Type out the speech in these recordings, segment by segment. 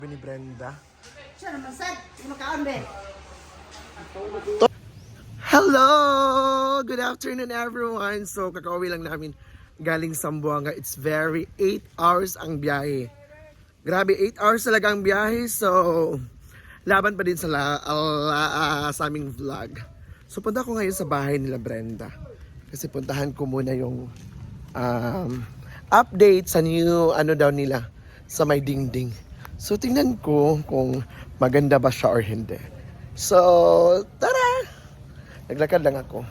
Ni Brenda. Siya naman sad, hindi makaon be. Hello! Good afternoon everyone. So kakauwi lang namin galing Zamboanga. It's very 8 hours ang biyahe. Grabe, 8 hours talaga ang biyahe. So laban pa din sa aming vlog. So punta ko ngayon sa bahay nila Brenda. Kasi puntahan ko muna yung update sa new ano daw nila sa may dingding. So tingnan ko kung maganda ba siya or hindi. So tara! Naglakad lang ako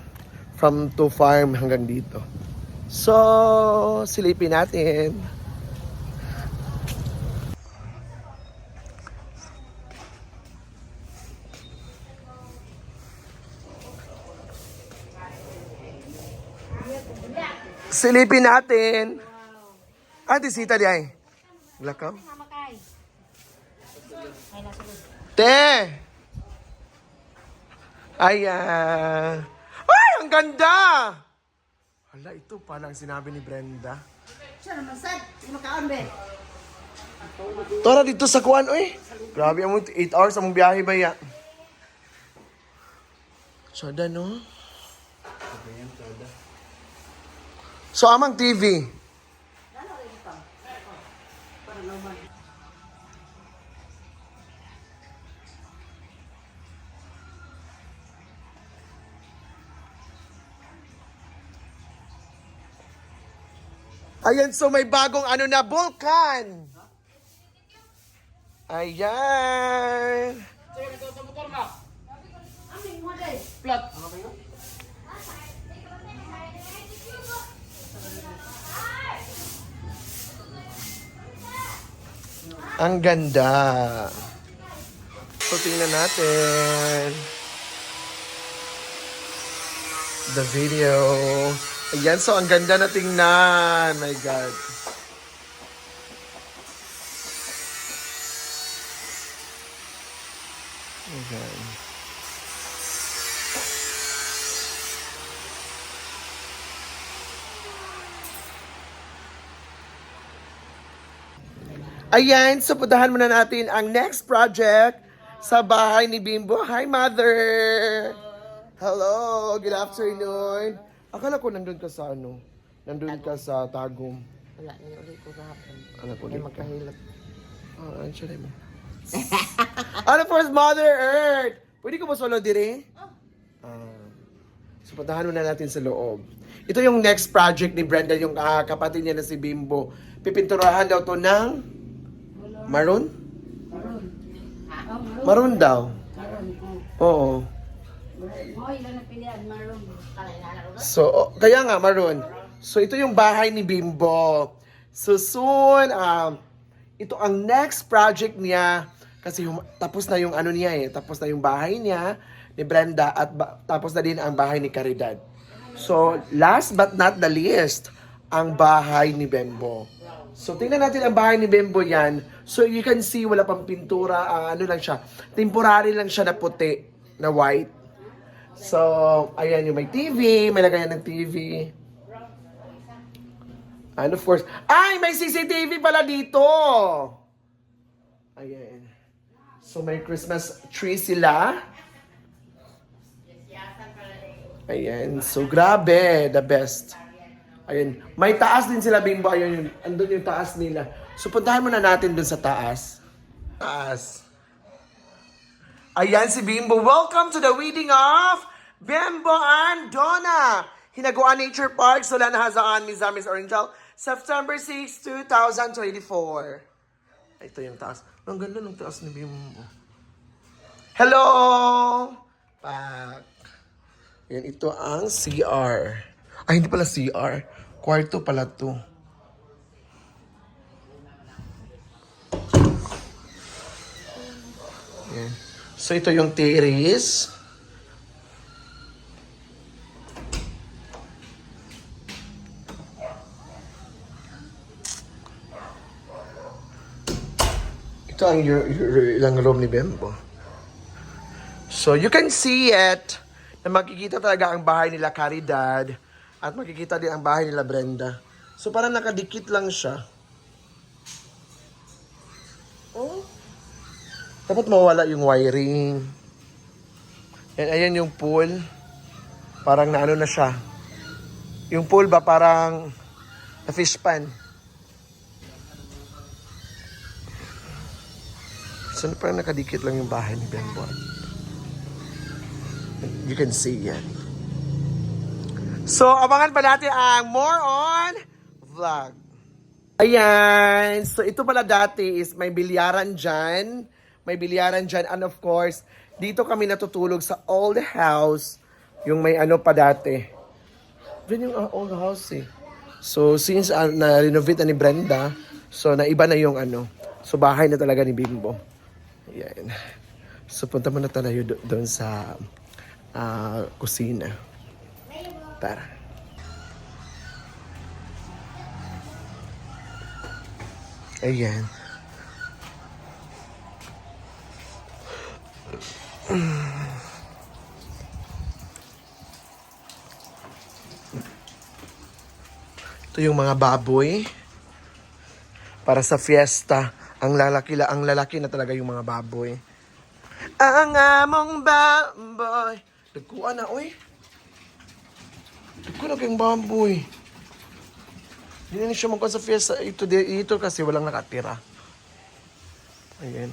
from to farm hanggang dito. So silipin natin. Silipin natin. Ate Sita di ay. Lakaw. Te! Ayan. Ay, ang ganda! Hala, ito pala ang sinabi ni Brenda. Siya naman sad, hindi makaon be. Tara dito sa kuan, oy. Grabe, 8 hours among biyahe ba ya? Sada, no? So, amang TV. Ayan, so may bagong ano na, Vulcan. Ayan. Aming mo day. Ang ganda. So, tingnan natin. The video. Ayan, so ang ganda na tingnan. My God. Okay. Ayan, so puntahan muna natin ang next project sa bahay ni Bimbo. Hi, Mother! Hello, good afternoon. Akala ko nandun ka sa ano? Nandun ka sa Tagum. Wala niyo ulit ko kahapon. Ano ko Hindi ulit ka? magkahilap. Ano siya mo? Ano first, Mother Earth? Pwede ko ba solo dire? So puntahan muna natin sa loob. Ito yung next project ni Brenda, yung kapatid niya na si Bimbo. Pipinturahan daw to ng maroon? Maroon daw. Oo. So, kaya nga, maroon. So, ito yung bahay ni Bimbo. So, soon, ito ang next project niya. Kasi tapos na yung ano niya eh. Tapos na yung bahay niya ni Brenda at tapos na din ang bahay ni Caridad. So, last but not the least, ang bahay ni Bimbo. So, tingnan natin ang bahay ni Bimbo yan. So, you can see, wala pang pintura. Ano lang siya. Temporary lang siya na puti, na white. So, ayan yung may TV. May lagayan ng TV. And of course, ay! May CCTV pala dito! Ayan. So, may Christmas tree sila. Ayan. So, grabe. The best. Ayun. May taas din sila, Bimbo. Ayun yun. Andun yung taas nila. So, puntahan muna natin dun sa taas. Taas. Ayan si Bimbo. Welcome to the wedding of Bimbo and Donna. Hinaguan Nature Park, Solana Hazaan, Mizamis Oriental, September 6, 2024. Ito yung taas. Ang ganda ng taas ni Bimbo. Hello! Pak. Yan, ito ang CR. Ay, hindi pala CR. Kwarto pala to. Yan. So, ito yung terrace. Ito ang ilang room ni Bimbo. So, you can see it na makikita talaga ang bahay nila Caridad at makikita din ang bahay nila Brenda. So, parang nakadikit lang siya. Oh, Dapat mawala yung wiring. Yan, ayan yung pool. Parang naano na siya. Yung pool ba parang na fish pan. So parang nakadikit lang yung bahay ni Bembo. You can see yan. So abangan pa natin ang more on vlog. Ayan. So ito pala dati is may bilyaran dyan. May bilyaran dyan. And of course, dito kami natutulog sa old house. Yung may ano pa dati. Diyan yung old house eh. So since na-renovate na ni Brenda, so naiba na yung ano. So bahay na talaga ni Bimbo. Ayan. So punta muna tayo doon sa kusina. Tara. Ayan. Ito yung mga baboy. Para sa fiesta. Ang lalaki na talaga yung mga baboy. Ang among baboy. Nagkuha na, oy. Nagkuha na kayong baboy. Hindi na siya magkuha sa fiesta. Ito kasi walang nakatira. Ayan.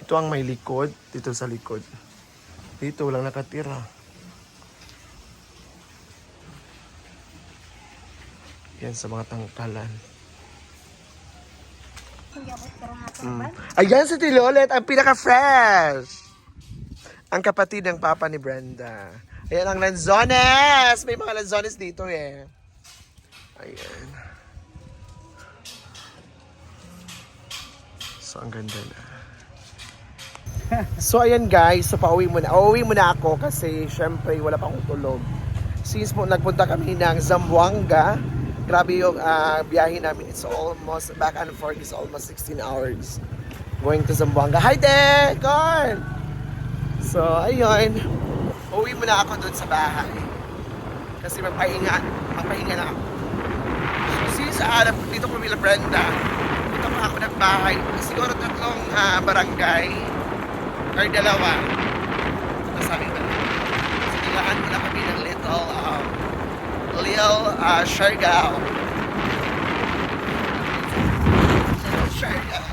Ito ang may likod. Dito sa likod. Dito walang nakatira. Yan sa mga tangkalan. Ayan si Tilolet, ang pinaka-fresh. Ang kapatid ng papa ni Brenda. Ayan ang lanzones. May mga lanzones dito eh. Ayan. So, ang ganda na. So, ayan guys. So, pauwi muna. Uuwi muna ako kasi syempre wala pa akong tulog. Since mo nagpunta kami ng Zamboanga, grabe yung biyahe namin. It's almost, back and forth is almost 16 hours. Going to Zamboanga. Hi there! Corn! So, ayun. Uwi muna ako doon sa bahay. Kasi magpahinga na ako. So, since dito ko nila Brenda, punta pa ako ng bahay. Siguro 3 barangay or 2. Nasabi na. So, nilaan muna kami ng little Siargao. Little Siargao.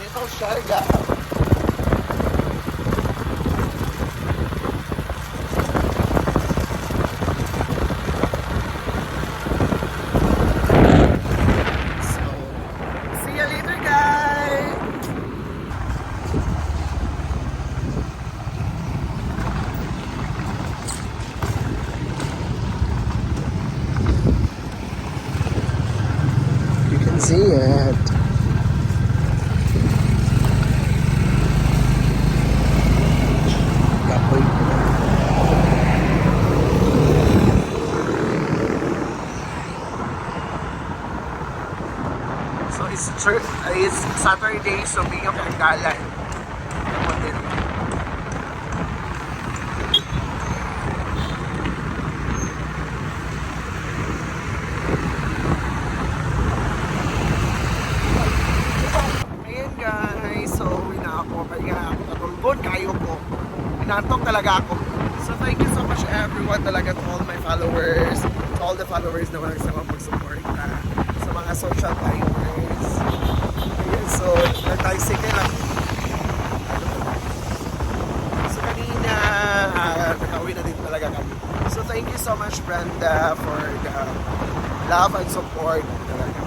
Little Siargao. So, see you later, guys! See it. Kapoy. So it's Saturday, so bigyan ko ang galan. Natok talaga ako. So thank you so much everyone talaga, to all my followers, to all the followers na walang sama pag-support sa mga social climbers. Ayan, so nag-tricycle lang. So kanina, nakauwi na din talaga kami. So thank you so much Brenda for the love and support talaga.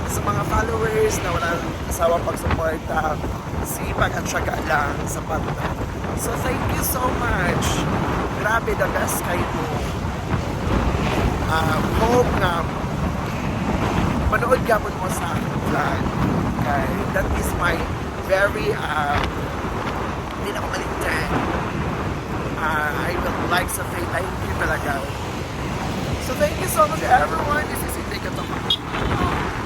Sa mga followers na walang asawang pag-support, sipag at syaga lang sa panta. So thank you so much. Grabe, the best kayo mo. Hope na manood ka mo sa aking vlog. Okay? That is my very, hindi na ako maligtan. I would like to say thank you talaga. So thank you so much everyone. This is Intake of the Heart.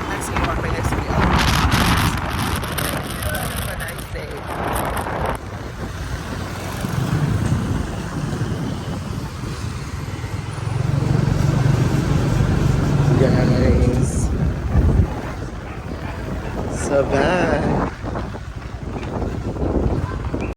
I'll see you on my next video. Have a nice day. Guys. So, bye!